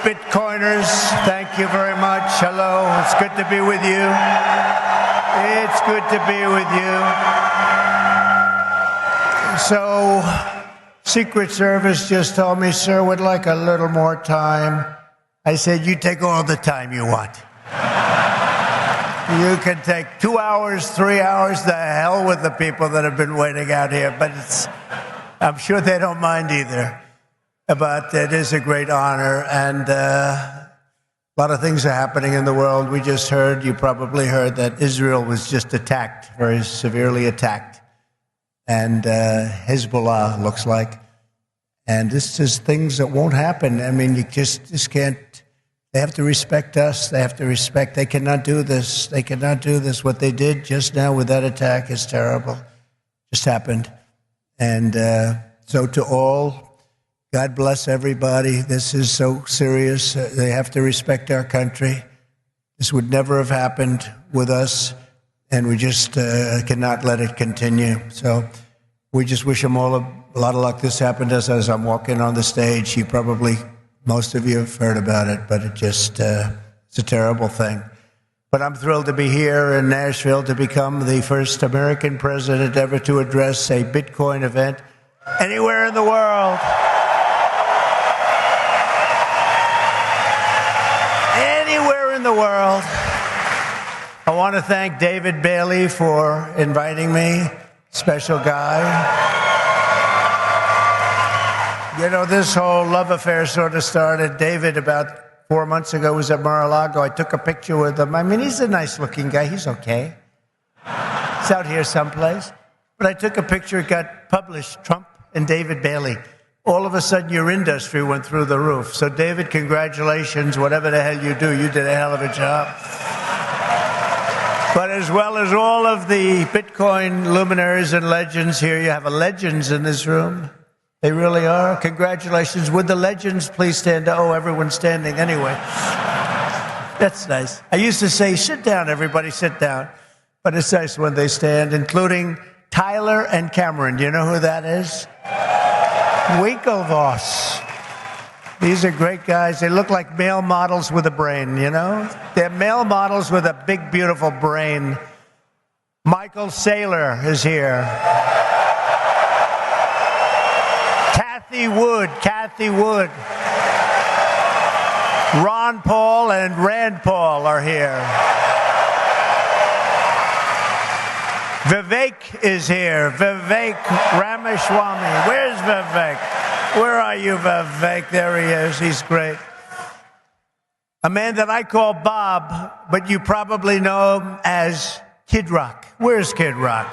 Bitcoiners, thank you very much. Hello, it's good to be with you. It's good to be with you. So, Secret Service just told me, sir, would like a little more time. I said, you take all the time you want. You can take 2 hours, 3 hours, the hell with the people that have been waiting out here. But I'm sure they don't mind either. But it is a great honor, and a lot of things are happening in the world. We just heard, you probably heard, that Israel was just attacked, very severely attacked. And Hezbollah looks like. And this is things that won't happen. I mean, you just can't. They have to respect us. They have to respect. They cannot do this. They cannot do this. What they did just now with that attack is terrible. Just happened. And so to all, God bless everybody. This is so serious. They have to respect our country. This would never have happened with us, and we just cannot let it continue. So we just wish them all a lot of luck. This happened to us as I'm walking on the stage. Most of you have heard about it, but it's a terrible thing. But I'm thrilled to be here in Nashville to become the first American president ever to address a Bitcoin event anywhere in the world. Anywhere in the world. I want to thank David Bailey for inviting me, special guy. You know, this whole love affair sort of started. David, about 4 months ago, was at Mar-a-Lago. I took a picture with him. I mean, he's a nice-looking guy. He's okay. He's out here someplace. But I took a picture. It got published, Trump and David Bailey. All of a sudden, your industry went through the roof. So, David, congratulations. Whatever the hell you do, you did a hell of a job. But as well as all of the Bitcoin luminaries and legends here, you have a legends in this room. They really are. Congratulations. Would the legends please stand? Oh, everyone's standing anyway. That's nice. I used to say, sit down, everybody, sit down. But it's nice when they stand, including Tyler and Cameron. Do you know who that is? Winklevoss. These are great guys. They look like male models with a brain, you know? They're male models with a big, beautiful brain. Michael Saylor is here. Kathy Wood. Ron Paul and Rand Paul are here. Vivek is here. Vivek Ramaswamy. Where's Vivek? Where are you, Vivek? There he is. He's great. A man that I call Bob, but you probably know him as Kid Rock. Where's Kid Rock?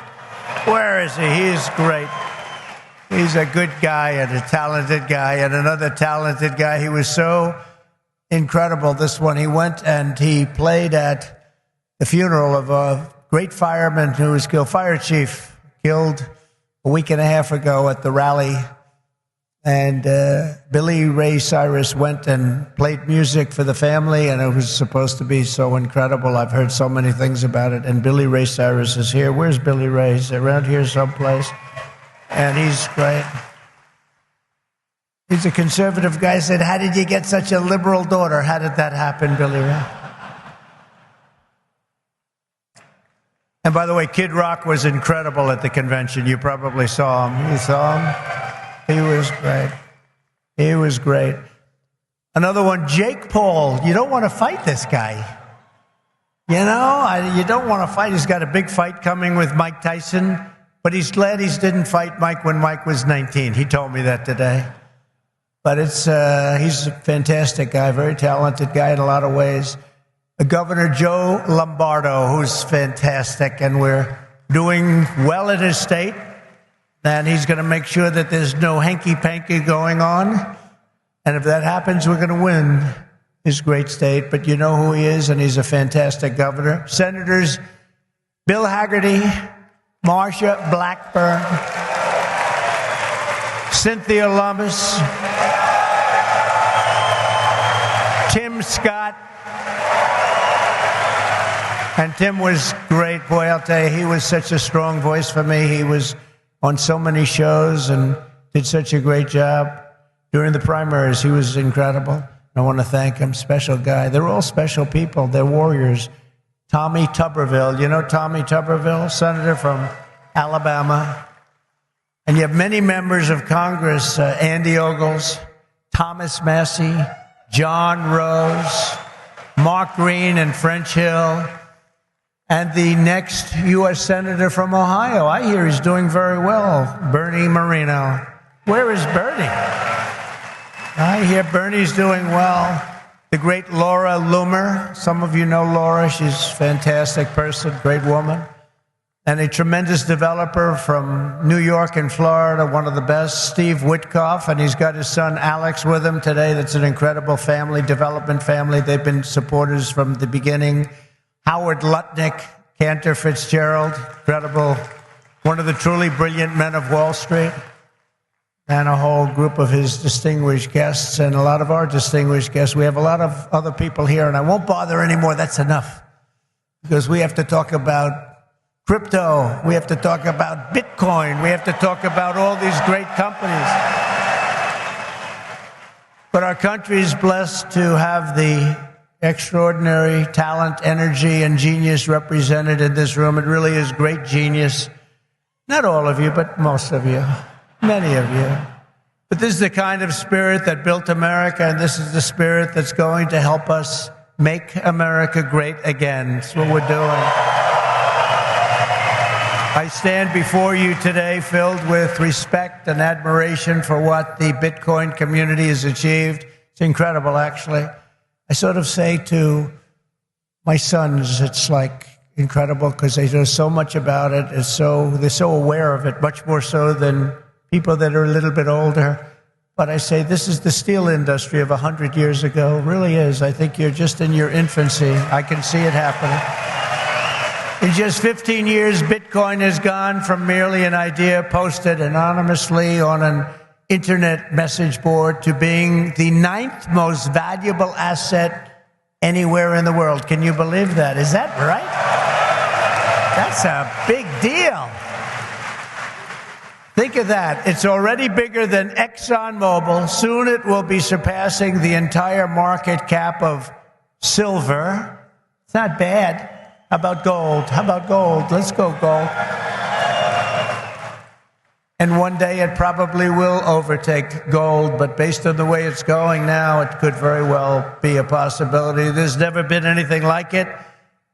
Where is he? He's great. He's a good guy and a talented guy and another talented guy. He was so incredible, this one. He went and he played at the funeral of a great fireman who was killed, fire chief, killed a week and a half ago at the rally. And Billy Ray Cyrus went and played music for the family, and it was supposed to be so incredible. I've heard so many things about it. And Billy Ray Cyrus is here. Where's Billy Ray? He's around here someplace. And he's great. He's a conservative guy. Said, how did you get such a liberal daughter? How did that happen, Billy Ray? And by the way, Kid Rock was incredible at the convention. You probably saw him. You saw him? He was great. He was great. Another one, Jake Paul. You don't want to fight this guy. You know, you don't want to fight. He's got a big fight coming with Mike Tyson. But he's glad he didn't fight Mike when Mike was 19. He told me that today. But he's a fantastic guy, very talented guy in a lot of ways. Governor Joe Lombardo, who's fantastic, and we're doing well in his state. And he's going to make sure that there's no hanky-panky going on. And if that happens, we're going to win his great state. But you know who he is, and he's a fantastic governor. Senators Bill Hagerty, Marsha Blackburn, Cynthia Lummis, Tim Scott. And Tim was great. Boy, I'll tell you, he was such a strong voice for me. He was on so many shows and did such a great job. During the primaries, he was incredible. I want to thank him, special guy. They're all special people. They're warriors. Tommy Tuberville, you know Tommy Tuberville, senator from Alabama. And you have many members of Congress, Andy Ogles, Thomas Massey, John Rose, Mark Green and French Hill, and the next U.S. Senator from Ohio. I hear he's doing very well, Bernie Moreno. Where is Bernie? I hear Bernie's doing well. The great Laura Loomer. Some of you know Laura. She's a fantastic person, great woman. And a tremendous developer from New York and Florida, one of the best, Steve Witkoff, and he's got his son Alex with him today. That's an incredible family, development family. They've been supporters from the beginning. Howard Lutnick, Cantor Fitzgerald, incredible, one of the truly brilliant men of Wall Street, and a whole group of his distinguished guests and a lot of our distinguished guests. We have a lot of other people here, and I won't bother anymore. That's enough, because we have to talk about crypto. We have to talk about Bitcoin. We have to talk about all these great companies. But our country is blessed to have the extraordinary talent, energy, and genius represented in this room. It really is great genius. Not all of you, but most of you. Many of you. But this is the kind of spirit that built America, and this is the spirit that's going to help us make America great again. That's what we're doing. I stand before you today filled with respect and admiration for what the Bitcoin community has achieved. It's incredible, actually. I sort of say to my sons, it's like incredible because they know so much about it. They're so aware of it, much more so than people that are a little bit older. But I say this is the steel industry of 100 years ago. It really is. I think you're just in your infancy. I can see it happening. In just 15 years, Bitcoin has gone from merely an idea posted anonymously on an internet message board to being the 9th most valuable asset anywhere in the world. Can you believe that? Is that right? That's a big deal. Think of that. It's already bigger than ExxonMobil. Soon it will be surpassing the entire market cap of silver. It's not bad. How about gold? How about gold? Let's go gold. And one day it probably will overtake gold, but based on the way it's going now, it could very well be a possibility. There's never been anything like it,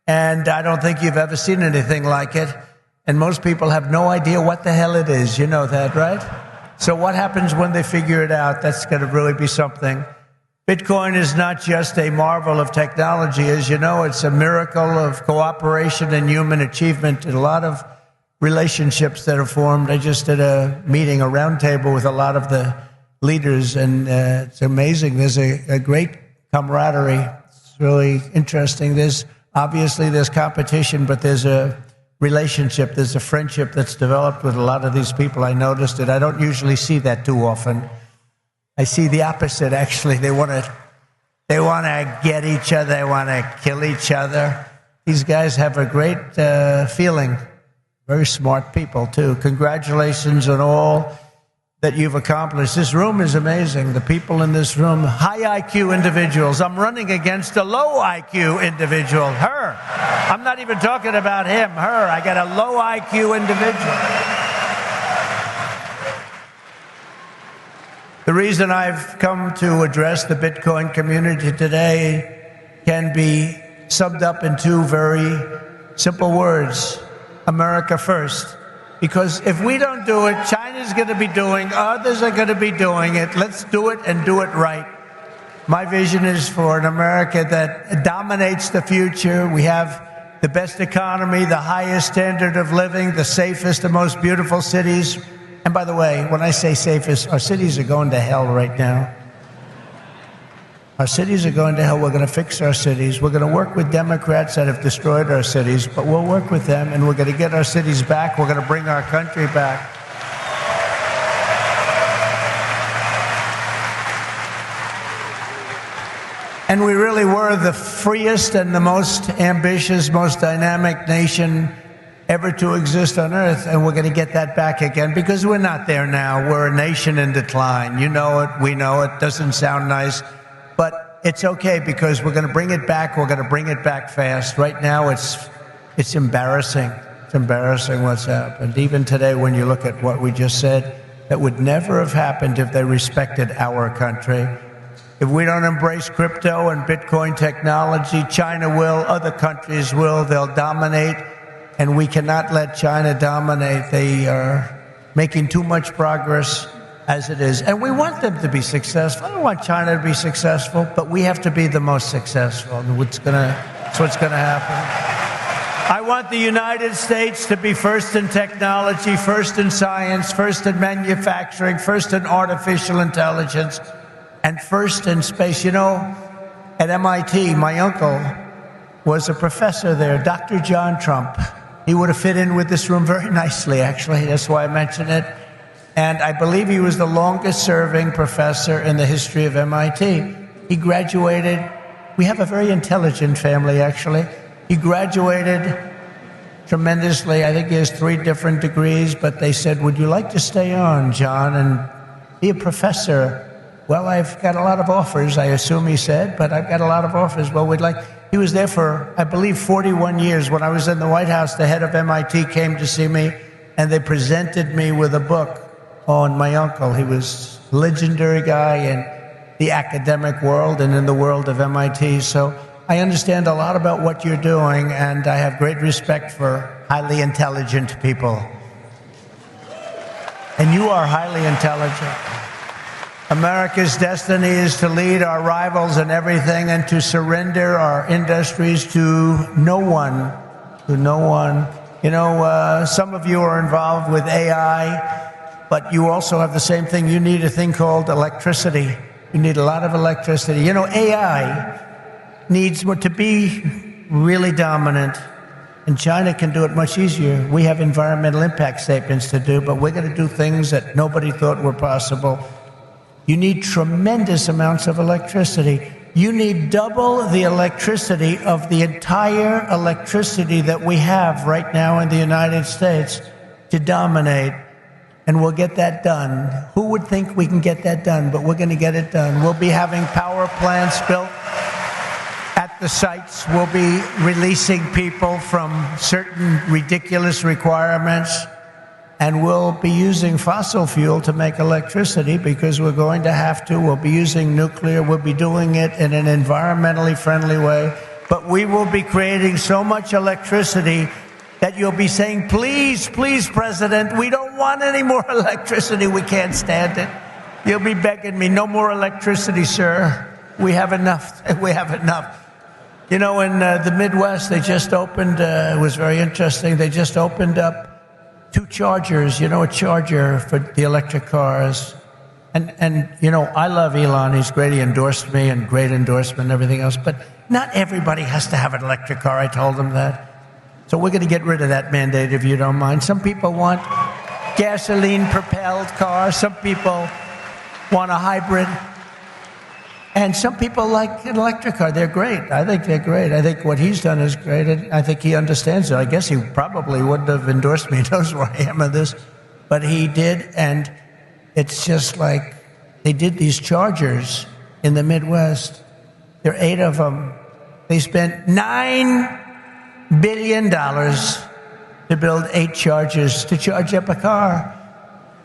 and I don't think you've ever seen anything like it. And most people have no idea what the hell it is. You know that, right? So what happens when they figure it out? That's going to really be something. Bitcoin is not just a marvel of technology. As you know, it's a miracle of cooperation and human achievement and a lot of relationships that are formed. I just did a meeting, a roundtable with a lot of the leaders, and it's amazing. There's a great camaraderie. It's really interesting. There's competition, but there's a relationship, there's a friendship that's developed with a lot of these people. I noticed it. I don't usually see that too often. I see the opposite, actually. They want to get each other. They want to kill each other. These guys have a great feeling. Very smart people, too. Congratulations on all that you've accomplished. This room is amazing. The people in this room, high IQ individuals. I'm running against a low IQ individual, her. I'm not even talking about him, her. I got a low IQ individual. The reason I've come to address the Bitcoin community today can be summed up in two very simple words: America first. Because if we don't do it, China's going to be doing, others are going to be doing it. Let's do it and do it right. My vision is for an America that dominates the future. We have the best economy, the highest standard of living, the safest and most beautiful cities. And by the way, when I say safest, our cities are going to hell right now. Our cities are going to hell. We're going to fix our cities. We're going to work with Democrats that have destroyed our cities, but we'll work with them, and we're going to get our cities back. We're going to bring our country back. And we really were the freest and the most ambitious, most dynamic nation ever to exist on Earth, and we're going to get that back again, because we're not there now. We're a nation in decline. You know it. We know it. Doesn't sound nice. But it's okay because we're going to bring it back. We're going to bring it back fast. Right now, it's embarrassing. It's embarrassing what's happened. Even today, when you look at what we just said, that would never have happened if they respected our country. If we don't embrace crypto and Bitcoin technology, China will, other countries will, they'll dominate, and we cannot let China dominate. They are making too much progress as it is, and we want them to be successful. I don't want China to be successful, but we have to be the most successful, and that's what's gonna happen. I want the United States to be first in technology, first in science, first in manufacturing, first in artificial intelligence, and first in space. You know, at MIT, my uncle was a professor there, Dr. John Trump. He would have fit in with this room very nicely, actually. That's why I mentioned it. And I believe he was the longest serving professor in the history of MIT. He graduated. We have a very intelligent family, actually. He graduated tremendously. I think he has 3 different degrees, but they said, would you like to stay on, John, and be a professor? Well, I've got a lot of offers, I assume he said, but I've got a lot of offers. Well, he was there for, I believe, 41 years. When I was in the White House, the head of MIT came to see me, and they presented me with a book on my uncle. He was a legendary guy in the academic world and in the world of MIT. So I understand a lot about what you're doing, and I have great respect for highly intelligent people. And you are highly intelligent. America's destiny is to lead our rivals in everything and to surrender our industries to no one. To no one. You know, some of you are involved with AI, but you also have the same thing. You need a thing called electricity. You need a lot of electricity. You know, AI needs to be really dominant, and China can do it much easier. We have environmental impact statements to do, but we're going to do things that nobody thought were possible. You need tremendous amounts of electricity. You need double the electricity of the entire electricity that we have right now in the United States to dominate, and we'll get that done. Who would think we can get that done? But we're going to get it done. We'll be having power plants built at the sites. We'll be releasing people from certain ridiculous requirements, and we'll be using fossil fuel to make electricity because we're going to have to. We'll be using nuclear. We'll be doing it in an environmentally friendly way. But we will be creating so much electricity that you'll be saying, please, please, President, we don't want any more electricity. We can't stand it. You'll be begging me, no more electricity, sir. We have enough. We have enough. You know, in the Midwest, they just opened, it was very interesting, they just opened up 2 chargers, you know, a charger for the electric cars. And you know, I love Elon. He's great. He endorsed me, and great endorsement and everything else. But not everybody has to have an electric car. I told him that. So we're going to get rid of that mandate, if you don't mind. Some people want gasoline-propelled cars. Some people want a hybrid. And some people like an electric car. They're great. I think they're great. I think what he's done is great. And I think he understands it. I guess he probably wouldn't have endorsed me. He knows where I am in this. But he did. And it's just like they did these chargers in the Midwest. There are 8 of them. They spent $9 billion to build 8 chargers to charge up a car.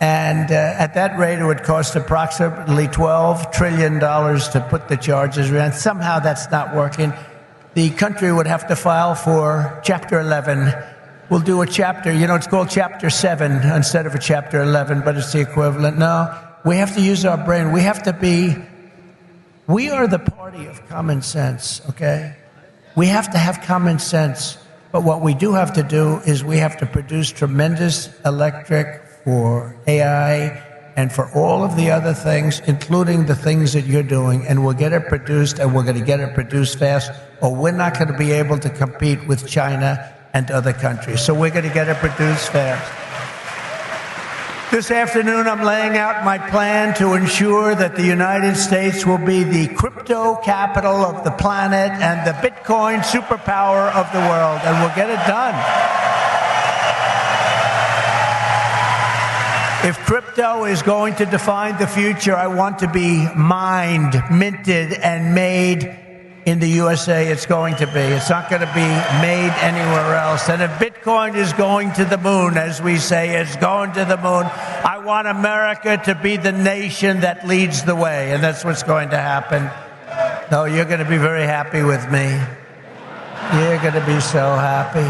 And at that rate, it would cost approximately $12 trillion to put the charges around. Somehow that's not working. The country would have to file for Chapter 11. We'll do a chapter, you know, it's called Chapter 7 instead of a Chapter 11, but it's the equivalent. No, we have to use our brain. We have to be, we are the party of common sense, okay? We have to have common sense. But what we do have to do is we have to produce tremendous electric for AI and for all of the other things, including the things that you're doing, and we'll get it produced, and we're going to get it produced fast, or we're not going to be able to compete with China and other countries. So we're going to get it produced fast. This afternoon, I'm laying out my plan to ensure that the United States will be the crypto capital of the planet and the Bitcoin superpower of the world, and we'll get it done. If crypto is going to define the future, I want to be mined, minted, and made in the USA. It's going to be. It's not going to be made anywhere else. And if Bitcoin is going to the moon, as we say, it's going to the moon, I want America to be the nation that leads the way. And that's what's going to happen. No, you're going to be very happy with me. You're going to be so happy.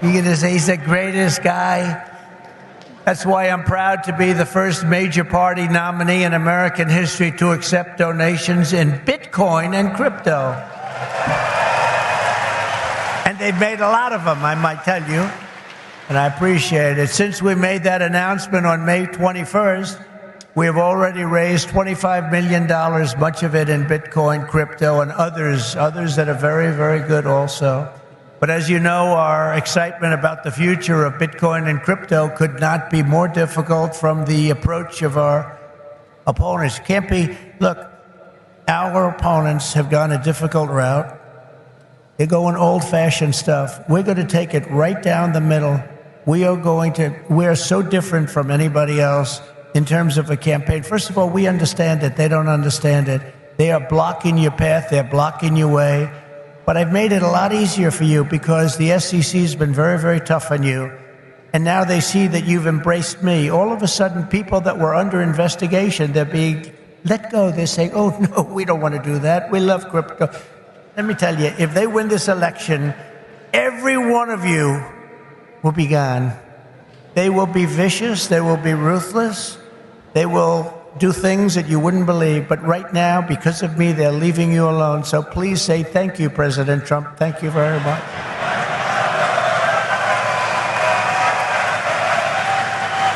You're going to say he's the greatest guy. That's why I'm proud to be the first major party nominee in American history to accept donations in Bitcoin and crypto. And they've made a lot of them, I might tell you, and I appreciate it. Since we made that announcement on May 21st, we have already raised $25 million, much of it in Bitcoin, crypto, and others that are very, very good also. But as you know, our excitement about the future of Bitcoin and crypto could not be more difficult from the approach of our opponents. Can't be, look, our opponents have gone a difficult route. They're going old-fashioned stuff. We're going to take it right down the middle. We are so different from anybody else in terms of a campaign. First of all, we understand it. They don't understand it. They are blocking your path. They're blocking your way. But I've made it a lot easier for you because the SEC has been very, very tough on you. And now they see that you've embraced me. All of a sudden, people that were under investigation, they're being let go. They're saying, oh, no, we don't want to do that. We love crypto. Let me tell you, if they win this election, every one of you will be gone. They will be vicious. They will be ruthless. They will do things that you wouldn't believe. But right now, because of me, they're leaving you alone. So please say thank you, President Trump. Thank you very much.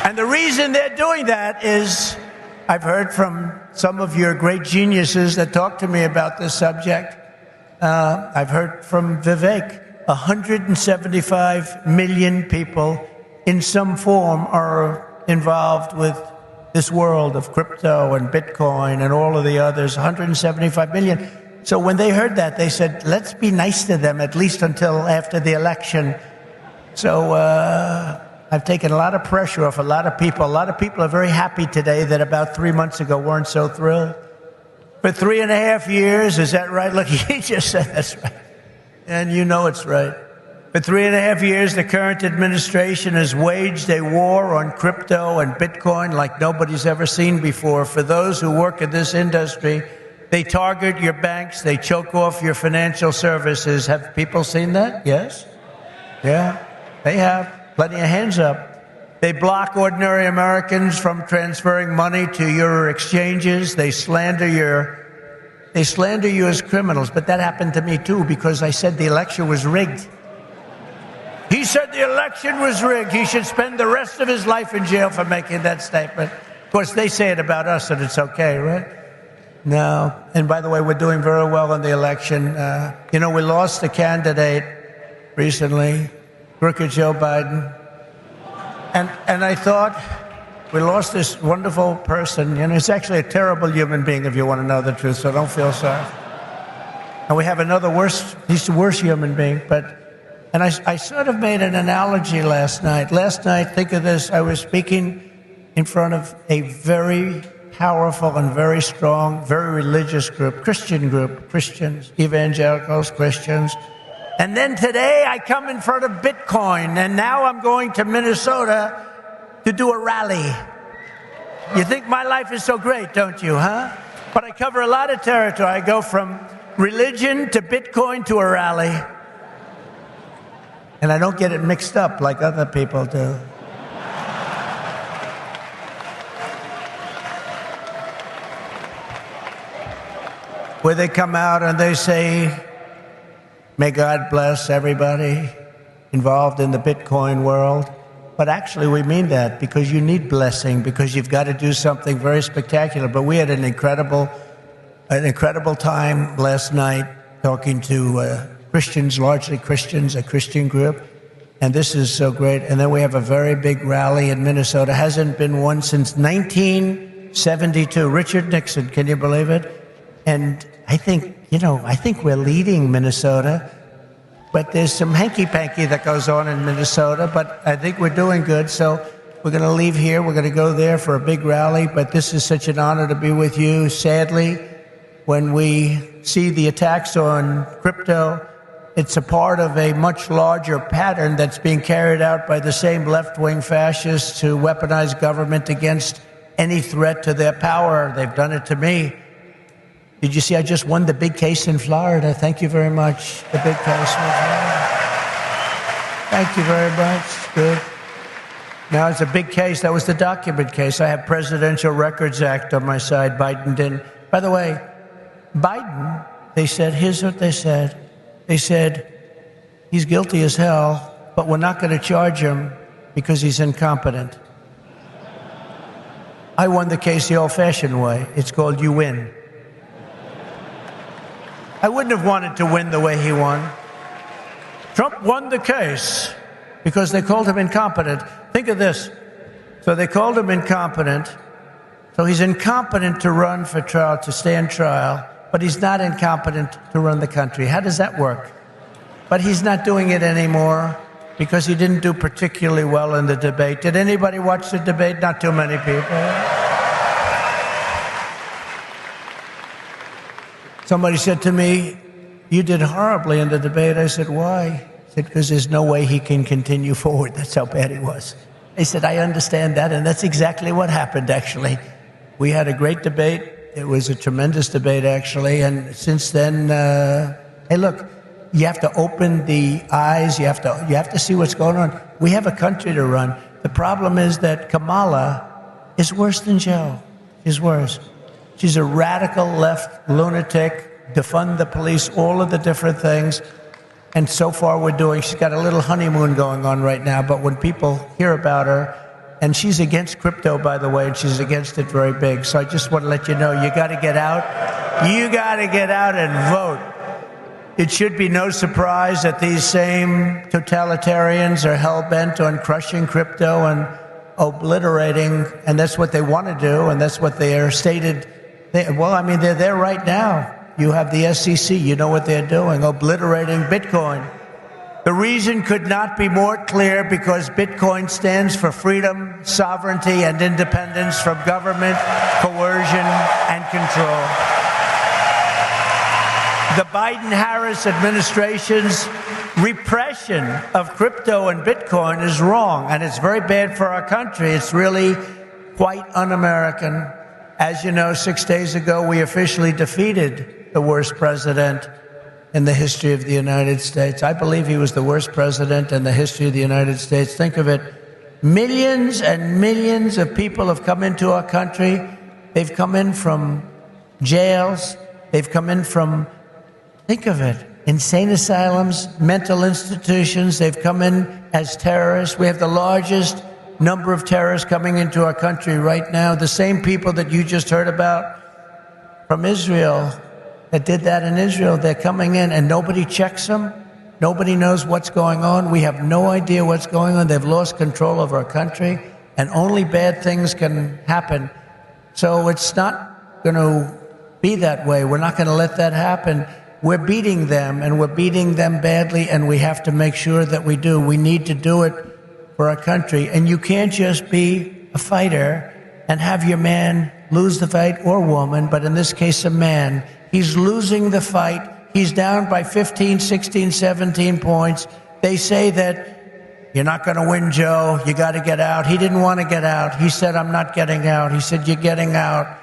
And the reason they're doing that is I've heard from some of your great geniuses that talk to me about this subject. I've heard from Vivek. 175 million people in some form are involved with this world of crypto and Bitcoin and all of the others, 175 million. So when they heard that, they said, let's be nice to them, at least until after the election. So I've taken a lot of pressure off a lot of people. A lot of people are very happy today that about 3 months ago weren't so thrilled. For 3.5 years, is that right? Look, he just said that's right. And you know it's right. For 3.5 years, the current administration has waged a war on crypto and Bitcoin like nobody's ever seen before. For those who work in this industry, they target your banks, they choke off your financial services. Have people seen that? Yes? Yeah, they have. Plenty of hands up. They block ordinary Americans from transferring money to your exchanges. They slander you as criminals. But that happened to me too, because I said the election was rigged. He said the election was rigged. He should spend the rest of his life in jail for making that statement. Of course, they say it about us, and it's okay, right? No. And by the way, we're doing very well in the election. We lost a candidate recently, crooked Joe Biden. And I thought, we lost this wonderful person. He's actually a terrible human being, if you want to know the truth, so don't feel sorry. And we have he's the worst human being, And I sort of made an analogy last night. Last night, think of this, I was speaking in front of a very powerful and very strong, very religious group, Christians, evangelicals, Christians. And then today I come in front of Bitcoin, and now I'm going to Minnesota to do a rally. You think my life is so great, don't you, huh? But I cover a lot of territory. I go from religion to Bitcoin to a rally. And I don't get it mixed up like other people do. Where they come out and they say, may God bless everybody involved in the Bitcoin world. But actually we mean that because you need blessing, because you've got to do something very spectacular. But we had an incredible time last night talking to Christians, largely Christians, a Christian group. And this is so great. And then we have a very big rally in Minnesota. Hasn't been one since 1972. Richard Nixon, can you believe it? And I think we're leading Minnesota. But there's some hanky-panky that goes on in Minnesota. But I think we're doing good. So We're going to leave here. We're going to go there for a big rally. But this is such an honor to be with you. Sadly, when we see the attacks on crypto, it's a part of a much larger pattern that's being carried out by the same left-wing fascists to weaponize government against any threat to their power. They've done it to me. Did you see I just won the big case in Florida? Thank you very much. The big case. Thank you very much. Good. Now, it's a big case. That was the document case. I have Presidential Records Act on my side. Biden didn't. By the way, Biden, they said, here's what they said. They said, he's guilty as hell, but we're not going to charge him because he's incompetent. I won the case the old-fashioned way. It's called you win. I wouldn't have wanted to win the way he won. Trump won the case because they called him incompetent. Think of this. So they called him incompetent. So he's incompetent to run for trial, to stand trial, but he's not incompetent to run the country. How does that work? But he's not doing it anymore because he didn't do particularly well in the debate. Did anybody watch the debate? Not too many people. Somebody said to me, you did horribly in the debate. I said, why? He said, because there's no way he can continue forward. That's how bad he was. I said, I understand that, and that's exactly what happened, actually. We had a great debate. It was a tremendous debate, actually, and since then, hey, look, you have to open the eyes. You have to see what's going on. We have a country to run. The problem is that Kamala is worse than Joe. She's worse. She's a radical left lunatic, defund the police, all of the different things. And so far she's got a little honeymoon going on right now, but when people hear about her, and she's against crypto, by the way, and she's against it very big. So I just want to let you know, you got to get out. You got to get out and vote. It should be no surprise that these same totalitarians are hell-bent on crushing crypto and obliterating, and that's what they want to do, and that's what they are stated. They're there right now. You have the SEC, you know what they're doing, obliterating Bitcoin. The reason could not be more clear, because Bitcoin stands for freedom, sovereignty, and independence from government, coercion, and control. The Biden-Harris administration's repression of crypto and Bitcoin is wrong, and it's very bad for our country. It's really quite un-American. As you know, 6 days ago, we officially defeated the worst president in the history of the United States. I believe he was the worst president in the history of the United States. Think of it. Millions and millions of people have come into our country. They've come in from jails. They've come in from, think of it, insane asylums, mental institutions. They've come in as terrorists. We have the largest number of terrorists coming into our country right now. The same people that you just heard about from Israel, that did that in Israel, they're coming in and nobody checks them. Nobody knows what's going on. We have no idea what's going on. They've lost control of our country, and only bad things can happen. So it's not going to be that way. We're not going to let that happen. We're beating them, and we're beating them badly, and we have to make sure that we do. We need to do it for our country. And you can't just be a fighter and have your man lose the fight, or woman, but in this case, a man. He's losing the fight. He's down by 15, 16, 17 points. They say that you're not going to win, Joe. You got to get out. He didn't want to get out. He said, I'm not getting out. He said, you're getting out.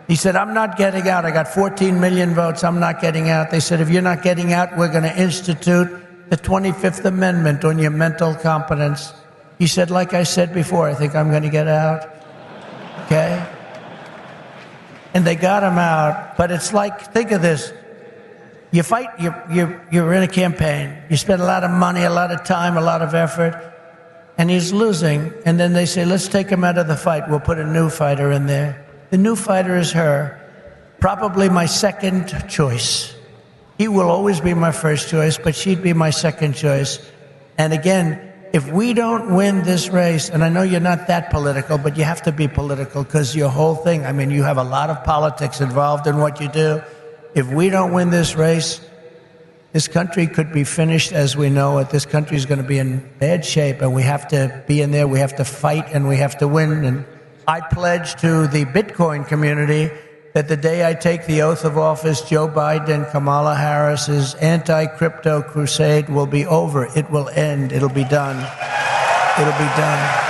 He said, I'm not getting out. I got 14 million votes. I'm not getting out. They said, if you're not getting out, we're going to institute the 25th Amendment on your mental competence. He said, like I said before, I think I'm going to get out. Okay? And they got him out. But it's like, think of this. You fight, you're in a campaign. You spend a lot of money, a lot of time, a lot of effort, and he's losing. And then they say, let's take him out of the fight. We'll put a new fighter in there. The new fighter is her, probably my second choice. He will always be my first choice, but she'd be my second choice. And again, if we don't win this race, and I know you're not that political, but you have to be political because your whole thing, I mean, you have a lot of politics involved in what you do. If we don't win this race, this country could be finished as we know it. This country is going to be in bad shape, and we have to be in there. We have to fight, and we have to win. And I pledge to the Bitcoin community that the day I take the oath of office, Joe Biden and Kamala Harris's anti-crypto crusade will be over. It will end. It'll be done. It'll be done.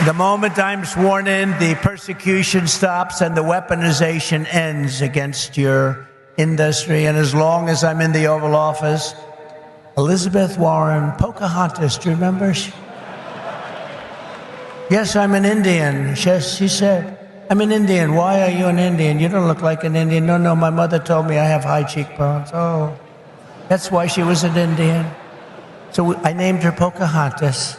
The moment I'm sworn in, the persecution stops and the weaponization ends against your industry. And as long as I'm in the Oval Office, Elizabeth Warren, Pocahontas, do you remember? Yes, I'm an Indian. She said, I'm an Indian. Why are you an Indian? You don't look like an Indian. No, my mother told me I have high cheekbones. Oh, that's why she was an Indian. So I named her Pocahontas.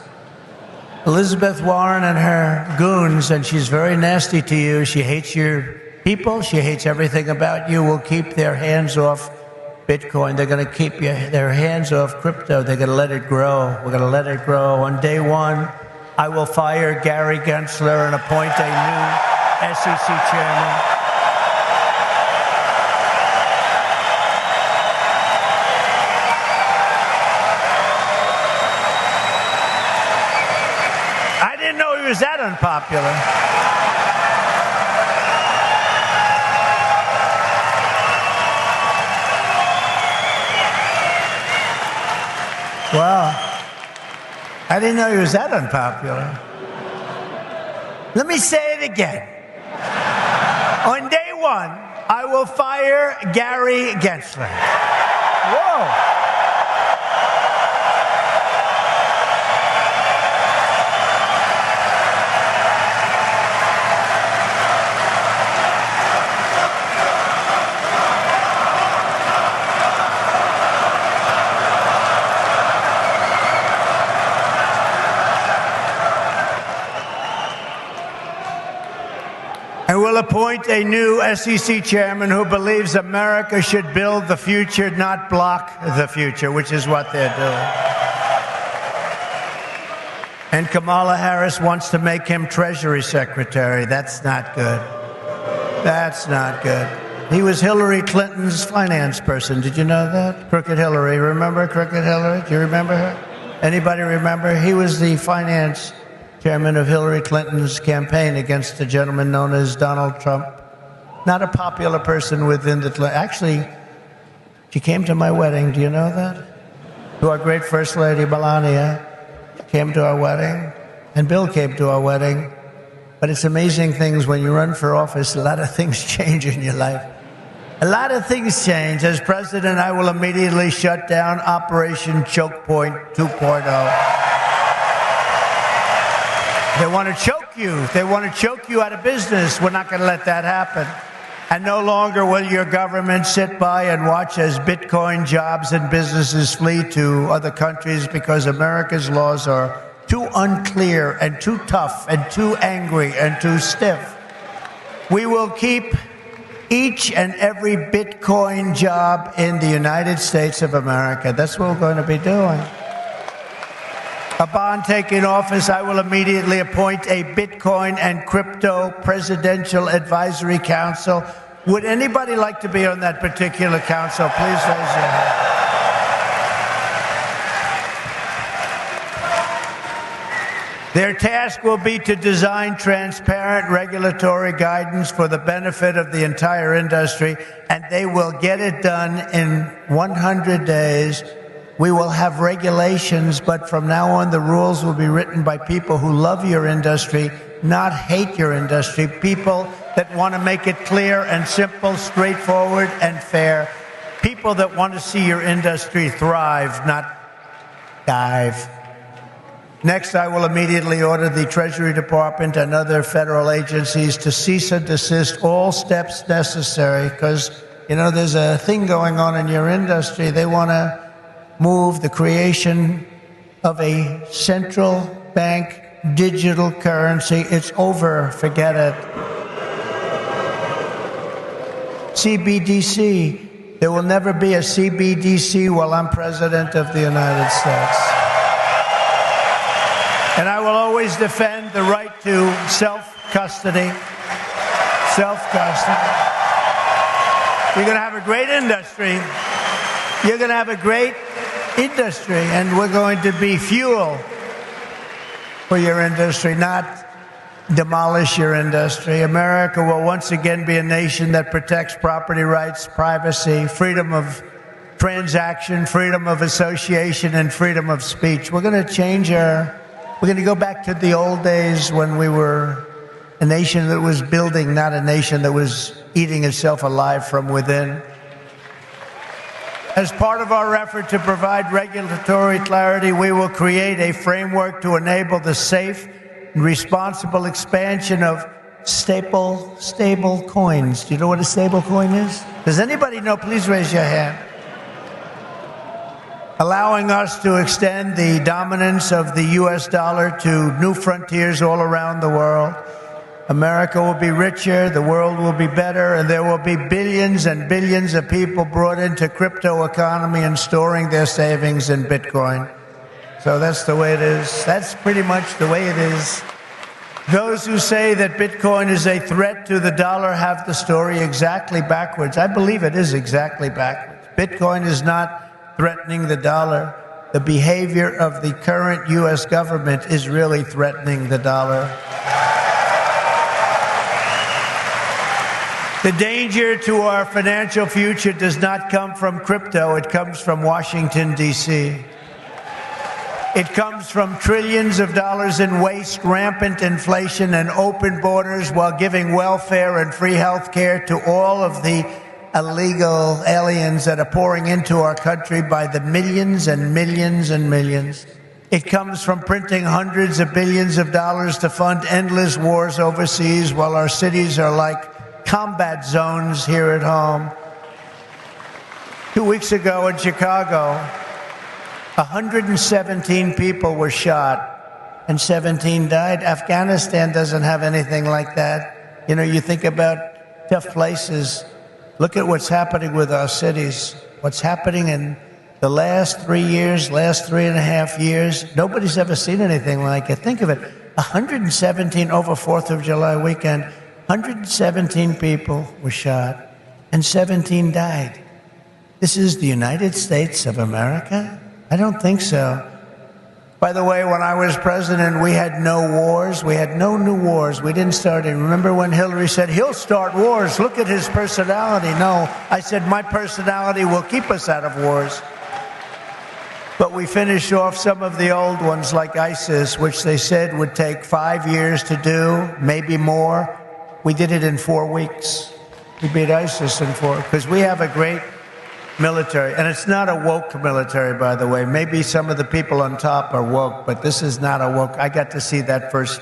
Elizabeth Warren and her goons, and she's very nasty to you. She hates your people. She hates everything about you. Will keep their hands off Bitcoin. They're going to keep their hands off crypto. They're going to let it grow. We're going to let it grow. On day one, I will fire Gary Gensler and appoint a new SEC chairman. He was that unpopular. Wow. I didn't know he was that unpopular. Let me say it again. On day one, I will fire Gary Gensler. Whoa. We'll appoint a new SEC chairman who believes America should build the future, not block the future, which is what they're doing. And Kamala Harris wants to make him Treasury Secretary. That's not good. That's not good. He was Hillary Clinton's finance person. Did you know that? Crooked Hillary. Remember Crooked Hillary? Do you remember her? Anybody remember? He was the finance chairman of Hillary Clinton's campaign against a gentleman known as Donald Trump. Not a popular person within the... Actually, she came to my wedding. Do you know that? To our great First Lady, Melania, came to our wedding. And Bill came to our wedding. But it's amazing things when you run for office, a lot of things change in your life. A lot of things change. As president, I will immediately shut down Operation Choke Point 2.0. They want to choke you. They want to choke you out of business. We're not going to let that happen. And no longer will your government sit by and watch as Bitcoin jobs and businesses flee to other countries because America's laws are too unclear and too tough and too angry and too stiff. We will keep each and every Bitcoin job in the United States of America. That's what we're going to be doing. Upon taking office, I will immediately appoint a Bitcoin and Crypto Presidential Advisory Council. Would anybody like to be on that particular council? Please raise your hand. Their task will be to design transparent regulatory guidance for the benefit of the entire industry, and they will get it done in 100 days. We will have regulations, but from now on, the rules will be written by people who love your industry, not hate your industry, people that want to make it clear and simple, straightforward and fair, people that want to see your industry thrive, not dive. Next, I will immediately order the Treasury Department and other federal agencies to cease and desist all steps necessary, because, you know, there's a thing going on in your industry. They want to move the creation of a central bank digital currency. It's over. Forget it. CBDC. There will never be a CBDC while I'm president of the United States. And I will always defend the right to self-custody. Self-custody. You're going to have a great industry. You're going to have a great industry, and we're going to be fuel for your industry, not demolish your industry. America will once again be a nation that protects property rights, privacy, freedom of transaction, freedom of association, and freedom of speech. We're going to go back to the old days when we were a nation that was building, not a nation that was eating itself alive from within. As part of our effort to provide regulatory clarity, we will create a framework to enable the safe and responsible expansion of stable coins. Do you know what a stable coin is? Does anybody know? Please raise your hand. Allowing us to extend the dominance of the U.S. dollar to new frontiers all around the world. America will be richer, the world will be better, and there will be billions and billions of people brought into crypto economy and storing their savings in Bitcoin. So that's the way it is. That's pretty much the way it is. Those who say that Bitcoin is a threat to the dollar have the story exactly backwards. I believe it is exactly backwards. Bitcoin is not threatening the dollar. The behavior of the current U.S. government is really threatening the dollar. The danger to our financial future does not come from crypto. It comes from Washington, D.C. It comes from trillions of dollars in waste, rampant inflation, and open borders while giving welfare and free health care to all of the illegal aliens that are pouring into our country by the millions and millions and millions. It comes from printing hundreds of billions of dollars to fund endless wars overseas while our cities are like combat zones here at home. 2 weeks ago in Chicago, 117 people were shot and 17 died. Afghanistan doesn't have anything like that. You know, you think about tough places. Look at what's happening with our cities. What's happening in the last 3 years, last 3.5 years. Nobody's ever seen anything like it. Think of it. 117 over 4th of July weekend. 117 people were shot and 17 died. This is the United States of America? I don't think so. By the way, when I was president, we had no wars. We had no new wars. We didn't start any. Remember when Hillary said, he'll start wars. Look at his personality. No, I said, my personality will keep us out of wars. But we finished off some of the old ones like ISIS, which they said would take 5 years to do, maybe more. We did it in 4 weeks. We beat ISIS in 4, because we have a great military. And it's not a woke military, by the way. Maybe some of the people on top are woke, but this is not a woke. I got to see that first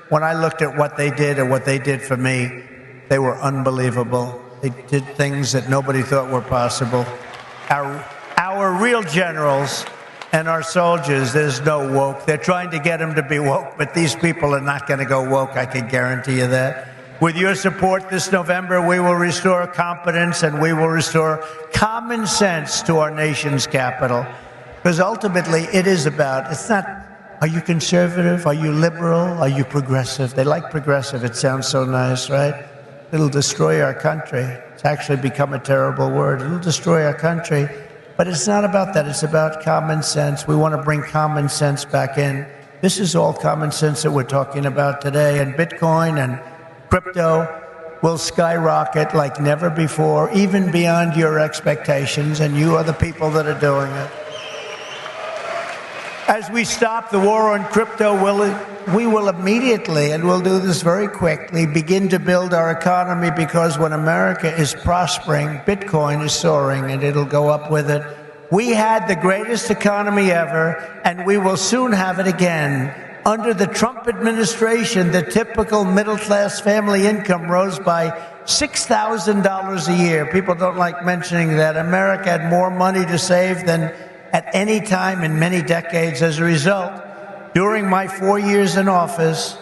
when I looked at what they did and what they did for me, they were unbelievable. They did things that nobody thought were possible. Our real generals and our soldiers, there's no woke. They're trying to get them to be woke, but these people are not going to go woke, I can guarantee you that. With your support this November, we will restore competence and we will restore common sense to our nation's capital. Because ultimately, it is about, it's not, are you conservative? Are you liberal? Are you progressive? They like progressive. It sounds so nice, right? It'll destroy our country. It's actually become a terrible word. It'll destroy our country. But it's not about that. It's about common sense. We want to bring common sense back in. This is all common sense that we're talking about today. And Bitcoin and crypto will skyrocket like never before, even beyond your expectations. And you are the people that are doing it. As we stop the war on crypto, we will immediately, and we'll do this very quickly, begin to build our economy, because when America is prospering, Bitcoin is soaring and it'll go up with it. We had the greatest economy ever, and we will soon have it again. Under the Trump administration, the typical middle-class family income rose by $6,000 a year. People don't like mentioning that. America had more money to save than at any time in many decades. As a result, during my 4 years in office,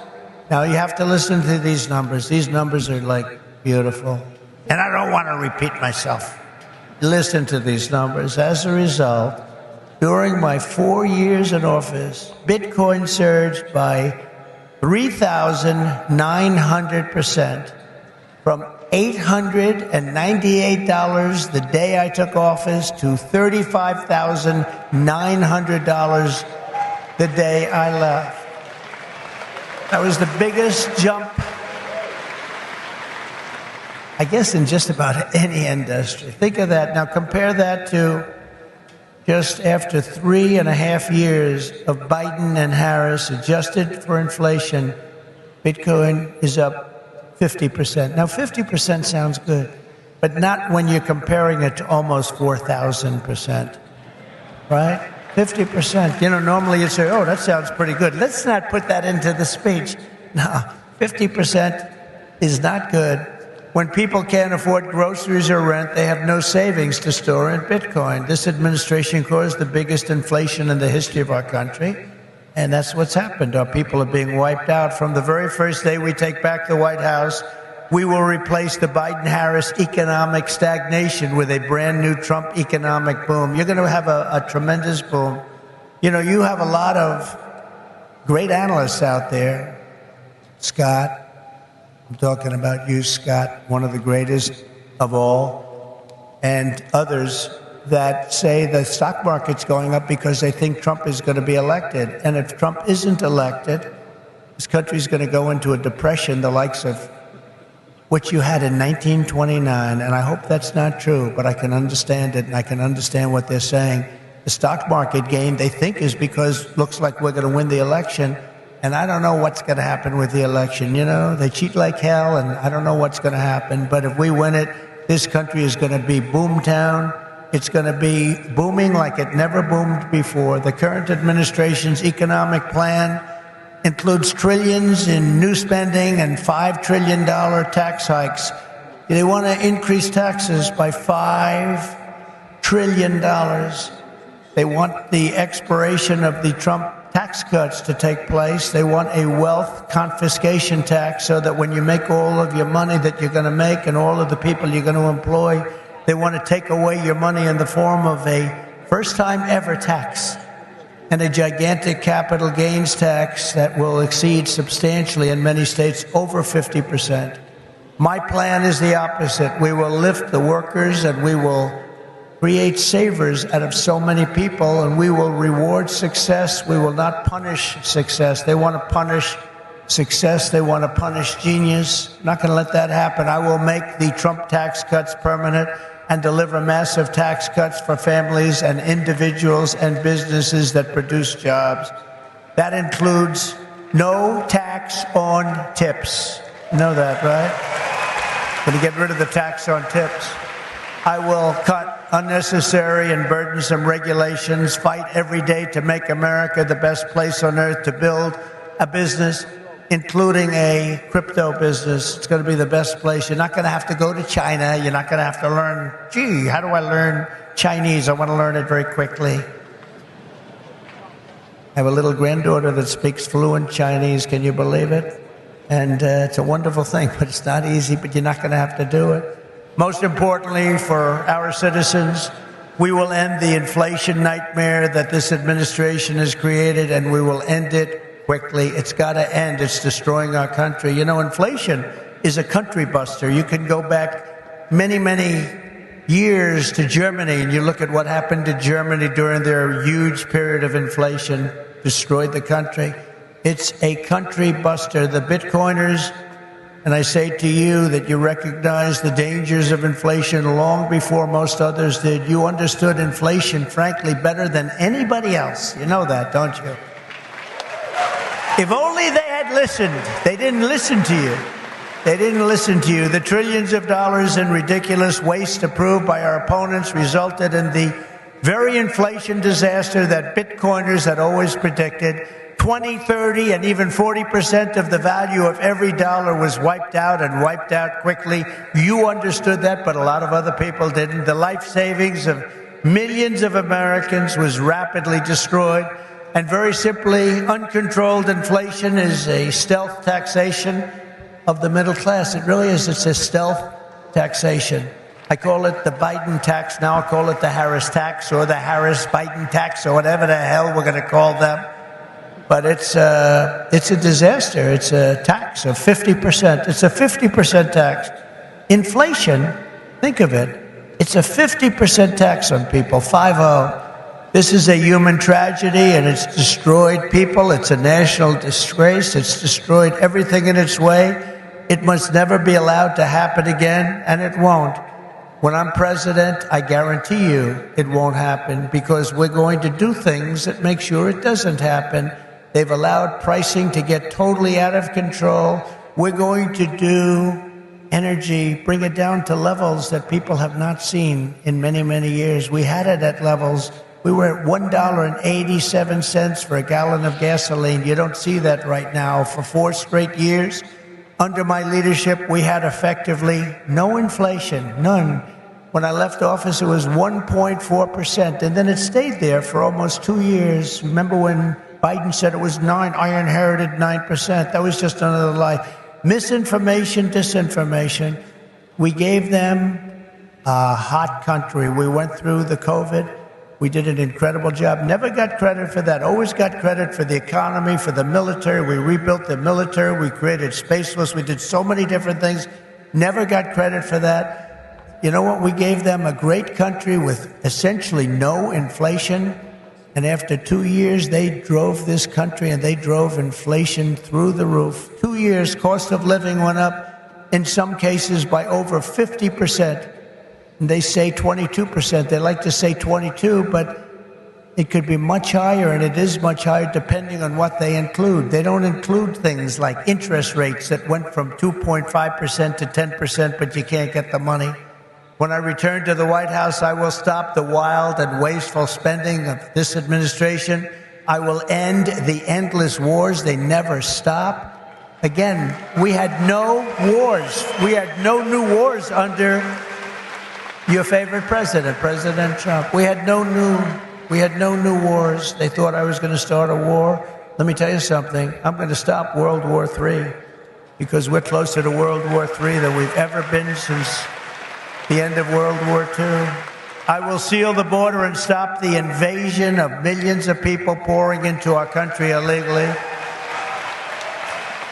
now you have to listen to these numbers. These numbers are like beautiful. And I don't want to repeat myself. Listen to these numbers. As a result, during my 4 years in office, Bitcoin surged by 3,900%. from $898 the day I took office to $35,900 the day I left. That was the biggest jump, I guess, in just about any industry. Think of that. Now compare that to just after 3.5 years of Biden and Harris, adjusted for inflation, Bitcoin is up 50%. Now 50% sounds good, but not when you're comparing it to almost 4,000%, right? 50%. You know, normally you say, oh, that sounds pretty good. Let's not put that into the speech. No, 50% is not good. When people can't afford groceries or rent, they have no savings to store in Bitcoin. This administration caused the biggest inflation in the history of our country, and that's what's happened. Our people are being wiped out. From the very first day we take back the White House, we will replace the Biden-Harris economic stagnation with a brand new Trump economic boom. You're going to have a tremendous boom. You know, you have a lot of great analysts out there. Scott, I'm talking about you, Scott, one of the greatest of all, and others that say the stock market's going up because they think Trump is going to be elected. And if Trump isn't elected, this country's going to go into a depression, the likes of which you had in 1929. And I hope that's not true, but I can understand it, and I can understand what they're saying. The stock market gain, they think, is because looks like we're going to win the election. And I don't know what's going to happen with the election. You know, they cheat like hell, and I don't know what's going to happen. But if we win it, this country is going to be boomtown. It's going to be booming like it never boomed before. The current administration's economic plan includes trillions in new spending and $5 trillion tax hikes. They want to increase taxes by $5 trillion. They want the expiration of the Trump tax cuts to take place. They want a wealth confiscation tax so that when you make all of your money that you're going to make and all of the people you're going to employ, they want to take away your money in the form of a first-time ever tax and a gigantic capital gains tax that will exceed substantially in many states over 50%. My plan is the opposite. We will lift the workers and we will create savers out of so many people, and we will reward success. We will not punish success. They want to punish success. They want to punish genius. I'm not going to let that happen. I will make the Trump tax cuts permanent and deliver massive tax cuts for families and individuals and businesses that produce jobs. That includes no tax on tips. You know that, right? Going to get rid of the tax on tips. I will cut unnecessary and burdensome regulations, fight every day to make America the best place on earth to build a business, including a crypto business. It's going to be the best place. You're not going to have to go to China. You're not going to have to learn, gee, how do I learn Chinese? I want to learn it very quickly. I have a little granddaughter that speaks fluent Chinese. Can you believe it? And it's a wonderful thing, but it's not easy, but you're not going to have to do it. Most importantly, for our citizens, we will end the inflation nightmare that this administration has created, and we will end it quickly. It's got to end. It's destroying our country. You know, inflation is a country buster. You can go back many, many years to Germany, and you look at what happened to Germany during their huge period of inflation, destroyed the country. It's a country buster. The Bitcoiners, and I say to you that you recognize the dangers of inflation long before most others did. You understood inflation, frankly, better than anybody else. You know that, don't you? If only they had listened. They didn't listen to you. They didn't listen to you. The trillions of dollars in ridiculous waste approved by our opponents resulted in the very inflation disaster that Bitcoiners had always predicted. 20, 30, and even 40% of the value of every dollar was wiped out, and wiped out quickly. You understood that, but a lot of other people didn't. The life savings of millions of Americans was rapidly destroyed. And very simply, uncontrolled inflation is a stealth taxation of the middle class. It really is. It's a stealth taxation. I call it the Biden tax. Now I'll call it the Harris tax, or the Harris-Biden tax, or whatever the hell we're going to call them. But it's a disaster. It's a tax of 50%. It's a 50% tax. Inflation, think of it, it's a 50% tax on people, 50. This is a human tragedy, and it's destroyed people. It's a national disgrace. It's destroyed everything in its way. It must never be allowed to happen again, and it won't. When I'm president, I guarantee you it won't happen, because we're going to do things that make sure it doesn't happen. They've allowed pricing to get totally out of control. We're going to do energy, bring it down to levels that people have not seen in many, many years. We had it at levels. We were at $1.87 for a gallon of gasoline. You don't see that right now. For 4 straight years, under my leadership, we had effectively no inflation, none. When I left office, it was 1.4%, and then it stayed there for almost 2 years. Remember when Biden said it was 9? I inherited 9%. That was just another lie. Misinformation, disinformation. We gave them a hot country. We went through the COVID. We did an incredible job. Never got credit for that. Always got credit for the economy, for the military. We rebuilt the military. We created Space Force. We did so many different things. Never got credit for that. You know what? We gave them a great country with essentially no inflation. And after 2 years, they drove this country, and they drove inflation through the roof. 2 years, cost of living went up, in some cases, by over 50%. And they say 22%. They like to say 22, but it could be much higher, and it is much higher depending on what they include. They don't include things like interest rates that went from 2.5% to 10%, but you can't get the money. When I return to the White House, I will stop the wild and wasteful spending of this administration. I will end the endless wars. They never stop. Again, we had no wars. We had no new wars under your favorite president, President Trump. We had no new wars. They thought I was going to start a war. Let me tell you something. I'm going to stop World War III, because we're closer to World War III than we've ever been since the end of World War II. I will seal the border and stop the invasion of millions of people pouring into our country illegally.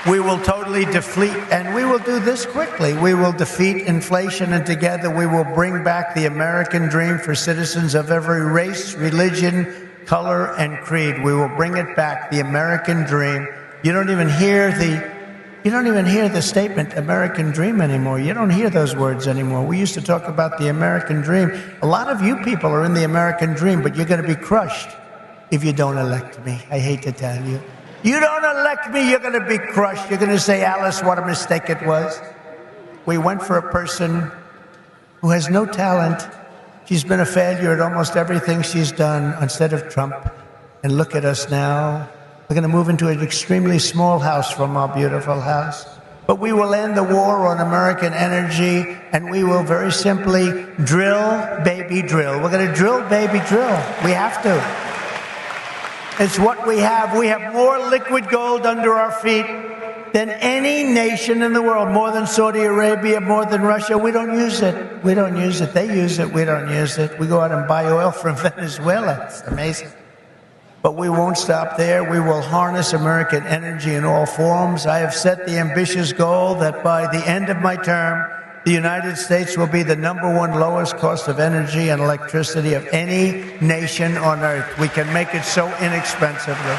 We will totally defeat, and we will do this quickly. We will defeat inflation, and together we will bring back the American dream for citizens of every race, religion, color, and creed. We will bring it back, the American dream. You don't even hear the statement American dream anymore. You don't hear those words anymore. We used to talk about the American dream. A lot of you people are in the American dream, but you're going to be crushed if you don't elect me. I hate to tell you. You don't elect me, you're going to be crushed. You're going to say, Alice, what a mistake it was. We went for a person who has no talent. She's been a failure at almost everything she's done instead of Trump. And look at us now. We're going to move into an extremely small house from our beautiful house. But we will end the war on American energy, and we will very simply drill, baby, drill. We're going to drill, baby, drill. We have to. It's what we have. We have more liquid gold under our feet than any nation in the world, more than Saudi Arabia, more than Russia. We don't use it. We don't use it. They use it. We don't use it. We go out and buy oil from Venezuela. It's amazing. But we won't stop there. We will harness American energy in all forms. I have set the ambitious goal that by the end of my term, the United States will be the #1 lowest cost of energy and electricity of any nation on earth. We can make it so inexpensively.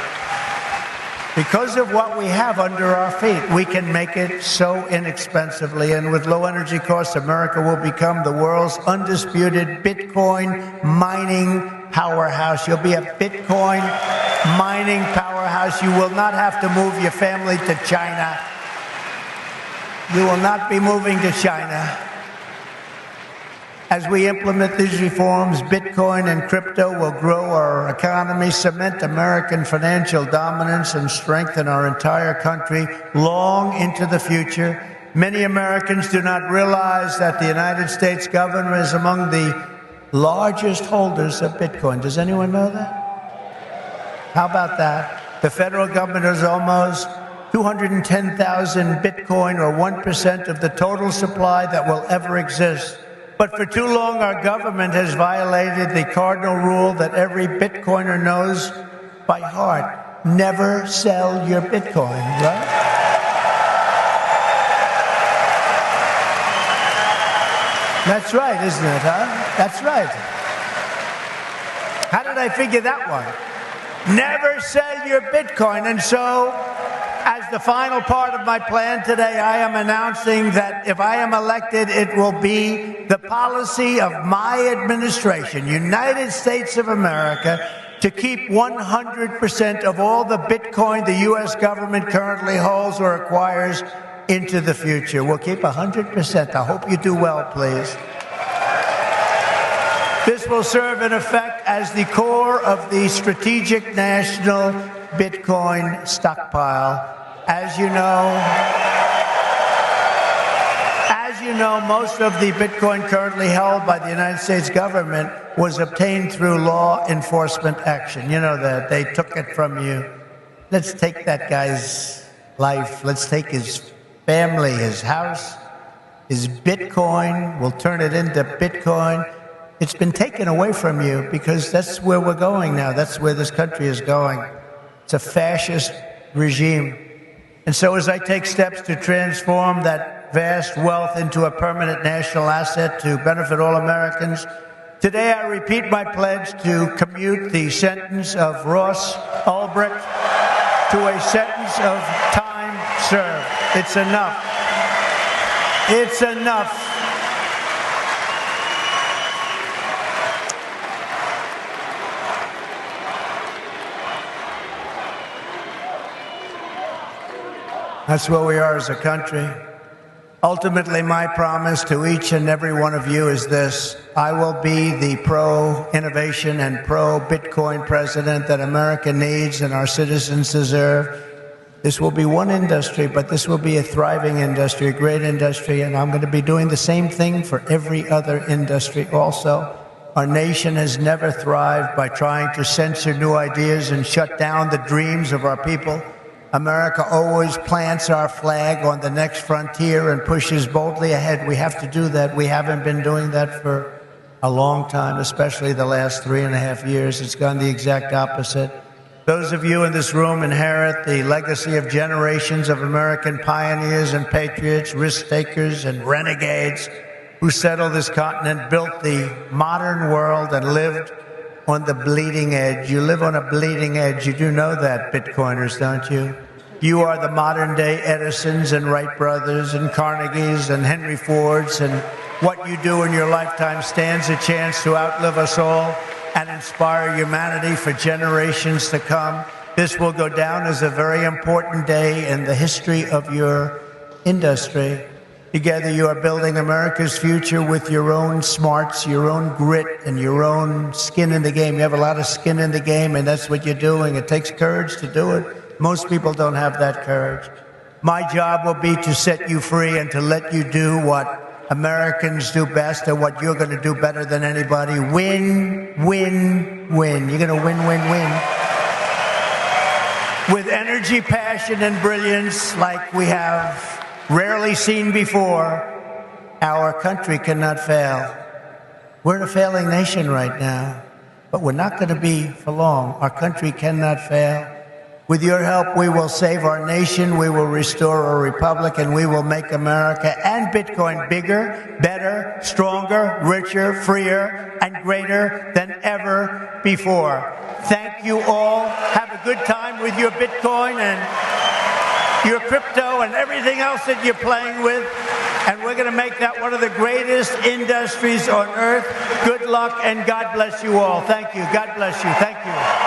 Because of what we have under our feet, we can make it so inexpensively. And with low energy costs, America will become the world's undisputed Bitcoin mining powerhouse. You'll be a Bitcoin mining powerhouse. You will not have to move your family to China. You will not be moving to China. As we implement these reforms, Bitcoin and crypto will grow our economy, cement American financial dominance, and strengthen our entire country long into the future. Many Americans do not realize that the United States government is among the largest holders of Bitcoin. Does anyone know that? How about that? The federal government is almost 210,000 Bitcoin, or 1% of the total supply that will ever exist. But for too long, our government has violated the cardinal rule that every Bitcoiner knows by heart. Never sell your Bitcoin, right? That's right, isn't it, huh? That's right. How did I figure that one? Never sell your Bitcoin. And so, as the final part of my plan today, I am announcing that if I am elected, it will be the policy of my administration, United States of America, to keep 100% of all the Bitcoin the U.S. government currently holds or acquires into the future. We'll keep 100%. I hope you do well, please. This will serve in effect as the core of the strategic national Bitcoin stockpile. As you know, most of the Bitcoin currently held by the United States government was obtained through law enforcement action. You know that. They took it from you. Let's take that guy's life. Let's take his family, his house, his Bitcoin. We'll turn it into Bitcoin. It's been taken away from you because that's where we're going now. That's where this country is going. It's a fascist regime. And so as I take steps to transform that vast wealth into a permanent national asset to benefit all Americans, today I repeat my pledge to commute the sentence of Ross Ulbricht to a sentence of time served. It's enough. It's enough. That's where we are as a country. Ultimately, my promise to each and every one of you is this: I will be the pro-innovation and pro-Bitcoin president that America needs and our citizens deserve. This will be one industry, but this will be a thriving industry, a great industry, and I'm going to be doing the same thing for every other industry also. Our nation has never thrived by trying to censor new ideas and shut down the dreams of our people. America always plants our flag on the next frontier and pushes boldly ahead. We have to do that. We haven't been doing that for a long time, especially the last 3.5 years. It's gone the exact opposite. Those of you in this room inherit the legacy of generations of American pioneers and patriots, risk-takers and renegades who settled this continent, built the modern world, and lived on the bleeding edge. You live on a bleeding edge. You do know that, Bitcoiners, don't you? You are the modern-day Edisons and Wright brothers and Carnegies and Henry Fords, and what you do in your lifetime stands a chance to outlive us all and inspire humanity for generations to come. This will go down as a very important day in the history of your industry. Together, you are building America's future with your own smarts, your own grit, and your own skin in the game. You have a lot of skin in the game, and that's what you're doing. It takes courage to do it. Most people don't have that courage. My job will be to set you free and to let you do what Americans do best and what you're going to do better than anybody. Win, win, win. You're going to win, win, win. With energy, passion, and brilliance like we have rarely seen before, our country cannot fail. We're in a failing nation right now, but we're not going to be for long. Our country cannot fail. With your help, we will save our nation, we will restore our republic, and we will make America and Bitcoin bigger, better, stronger, richer, freer, and greater than ever before. Thank you all. Have a good time with your Bitcoin and your crypto and everything else that you're playing with. And we're going to make that one of the greatest industries on earth. Good luck and God bless you all. Thank you. God bless you. Thank you.